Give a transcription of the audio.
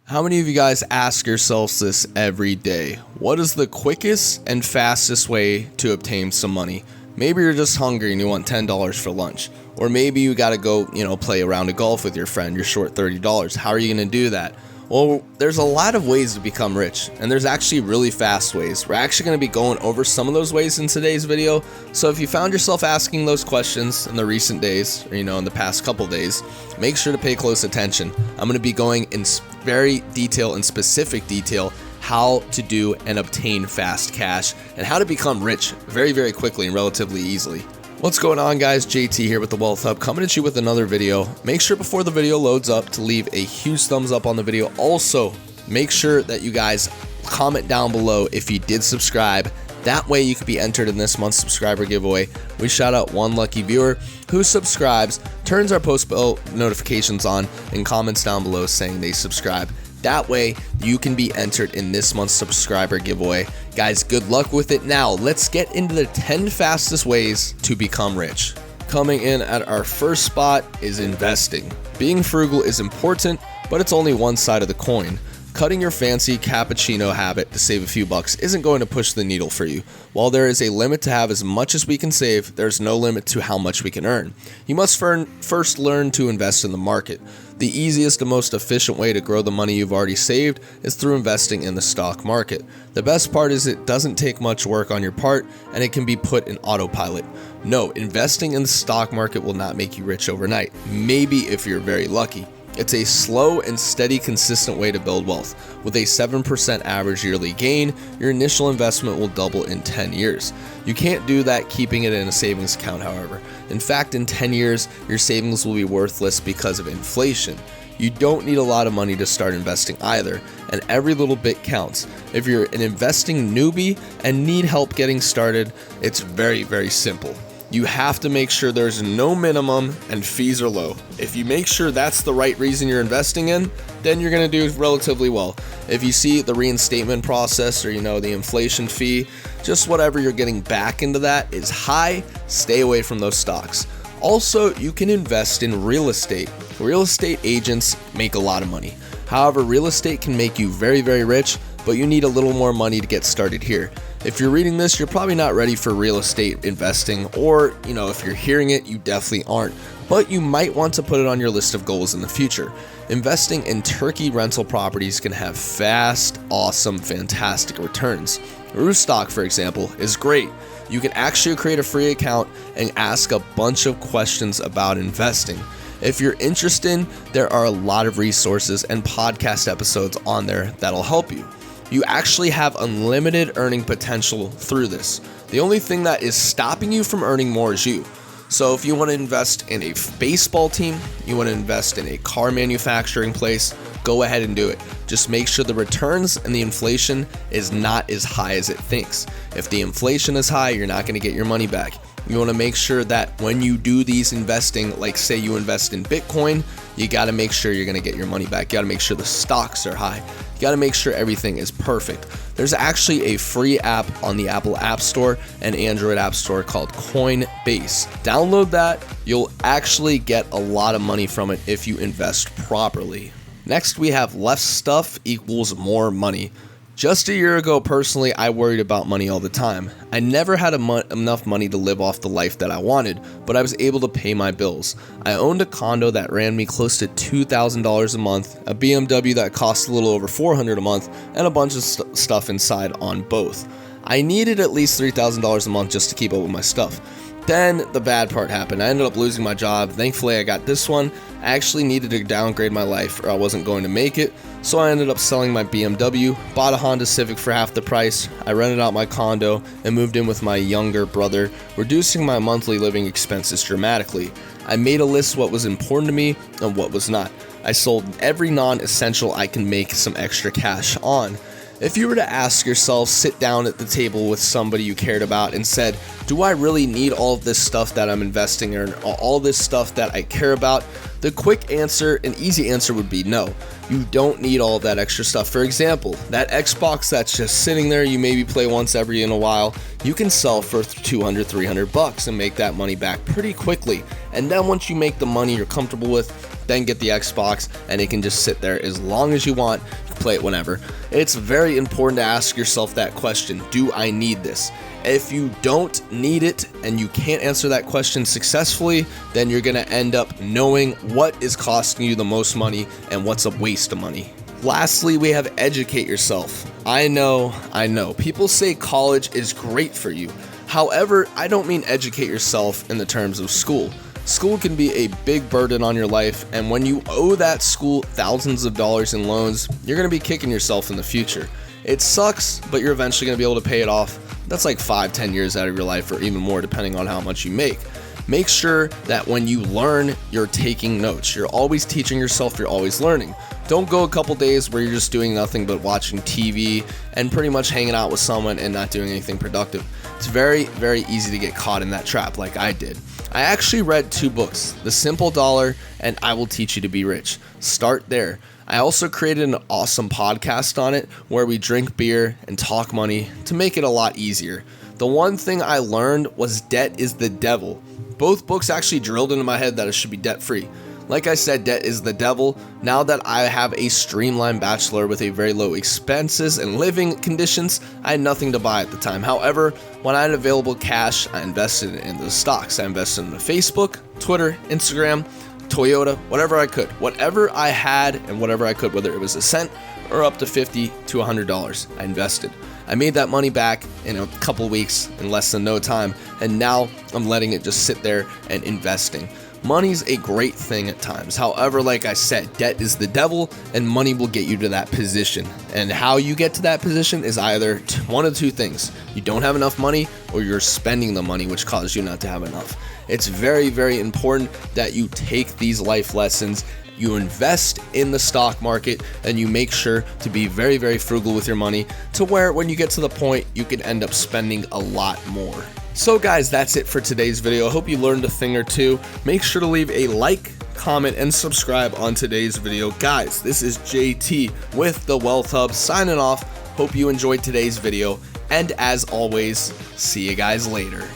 How many of you guys ask yourselves this every day? What is the quickest and fastest way to obtain some money? Maybe you're just hungry and you want $10 for lunch. Or maybe you got to go, play a round of golf with your friend. You're short $30. How are you going to do that? Well, there's a lot of ways to become rich, and there's actually really fast ways. We're actually going to be going over some of those ways in today's video. So if you found yourself asking those questions in the recent days, or in the past couple days, make sure to pay close attention. I'm going to be going in very detailed and specific detail how to do and obtain fast cash and how to become rich very, very quickly and relatively easily. What's going on, guys? JT here with the Wealth Hub, coming at you with another video. Make sure before the video loads up to leave a huge thumbs up on the video. Also, make sure that you guys comment down below if you did subscribe. That way you could be entered in this month's subscriber giveaway. We shout out one lucky viewer who subscribes, turns our post bell notifications on, and comments down below saying they subscribe. That way you can be entered in this month's subscriber giveaway. Guys, good luck with it. Now let's get into the 10 fastest ways to become rich. Coming in at our first spot is investing. Being frugal is important, but it's only one side of the coin. Cutting your fancy cappuccino habit to save a few bucks isn't going to push the needle for you. While there is a limit to have as much as we can save, there's no limit to how much we can earn. You must first learn to invest in the market. The easiest and most efficient way to grow the money you've already saved is through investing in the stock market. The best part is it doesn't take much work on your part, and it can be put in autopilot. No, investing in the stock market will not make you rich overnight. Maybe if you're very lucky. It's a slow and steady, consistent way to build wealth. With a 7% average yearly gain, your initial investment will double in 10 years. You can't do that keeping it in a savings account, however. In fact, in 10 years, your savings will be worthless because of inflation. You don't need a lot of money to start investing either, and every little bit counts. If you're an investing newbie and need help getting started, it's very, very simple. You have to make sure there's no minimum and fees are low. If you make sure that's the right reason you're investing in, then you're going to do relatively well. If you see the reinstatement process or the inflation fee, just whatever you're getting back into that is high, stay away from those stocks. Also, you can invest in real estate. Real estate agents make a lot of money. However, real estate can make you very, very rich, but you need a little more money to get started here. If you're reading this, you're probably not ready for real estate investing, or, if you're hearing it, you definitely aren't, but you might want to put it on your list of goals in the future. Investing in turkey rental properties can have fast, awesome, fantastic returns. Roofstock, for example, is great. You can actually create a free account and ask a bunch of questions about investing. If you're interested, there are a lot of resources and podcast episodes on there that'll help you. You actually have unlimited earning potential through this. The only thing that is stopping you from earning more is you. So if you want to invest in a baseball team, you want to invest in a car manufacturing place, go ahead and do it. Just make sure the returns and the inflation is not as high as it thinks. If the inflation is high, you're not going to get your money back. You want to make sure that when you do these investing, like say you invest in Bitcoin, you got to make sure you're going to get your money back. You got to make sure the stocks are high. You got to make sure everything is perfect. There's actually a free app on the Apple App Store and Android App Store called Coinbase. Download that. You'll actually get a lot of money from it if you invest properly. Next, we have less stuff equals more money. Just a year ago, personally, I worried about money all the time. I never had enough money to live off the life that I wanted, but I was able to pay my bills. I owned a condo that ran me close to $2,000 a month, a BMW that cost a little over $400 a month, and a bunch of stuff inside on both. I needed at least $3,000 a month just to keep up with my stuff. Then the bad part happened. I ended up losing my job. Thankfully, I got this one. I actually needed to downgrade my life or I wasn't going to make it. So I ended up selling my BMW, bought a Honda Civic for half the price. I rented out my condo and moved in with my younger brother, reducing my monthly living expenses dramatically. I made a list of what was important to me and what was not. I sold every non-essential I can make some extra cash on. If you were to ask yourself, sit down at the table with somebody you cared about and said, do I really need all of this stuff that I'm investing in, or all this stuff that I care about? The quick answer, an easy answer would be no. You don't need all of that extra stuff. For example, that Xbox that's just sitting there, you maybe play once every in a while, you can sell for $200, $300 and make that money back pretty quickly. And then once you make the money you're comfortable with, then get the Xbox and it can just sit there as long as you want. You can play it whenever. It's very important to ask yourself that question. Do I need this? If you don't need it and you can't answer that question successfully, then you're going to end up knowing what is costing you the most money and what's a waste of money. Lastly, we have educate yourself. I know, people say college is great for you. However, I don't mean educate yourself in the terms of school. School can be a big burden on your life, and when you owe that school thousands of dollars in loans, you're going to be kicking yourself in the future. It sucks, but you're eventually going to be able to pay it off. That's like 5-10 years out of your life, or even more depending on how much you make. Make sure that when you learn, you're taking notes. You're always teaching yourself, you're always learning. Don't go a couple days where you're just doing nothing but watching TV and pretty much hanging out with someone and not doing anything productive. It's very, very easy to get caught in that trap like I did. I actually read 2 books, The Simple Dollar and I Will Teach You to Be Rich. Start there. I also created an awesome podcast on it where we drink beer and talk money to make it a lot easier. The one thing I learned was debt is the devil. Both books actually drilled into my head that I should be debt-free. Like I said, debt is the devil. Now that I have a streamlined bachelor with a very low expenses and living conditions, I had nothing to buy at the time. However, when I had available cash, I invested in the stocks. I invested in the Facebook, Twitter, Instagram, Toyota, whatever I could. Whatever I had and whatever I could, whether it was a cent or up to $50 to $100, I invested. I made that money back in a couple weeks, in less than no time, and now I'm letting it just sit there and investing. Money's a great thing at times. However, like I said, debt is the devil and money will get you to that position. And how you get to that position is either one of 2 things. You don't have enough money or you're spending the money, which causes you not to have enough. It's very, very important that you take these life lessons, you invest in the stock market, and you make sure to be very, very frugal with your money to where when you get to the point, you can end up spending a lot more. So guys, that's it for today's video. I hope you learned a thing or two. Make sure to leave a like, comment, and subscribe on today's video. Guys, this is JT with the Wealth Hub signing off. Hope you enjoyed today's video. And as always, see you guys later.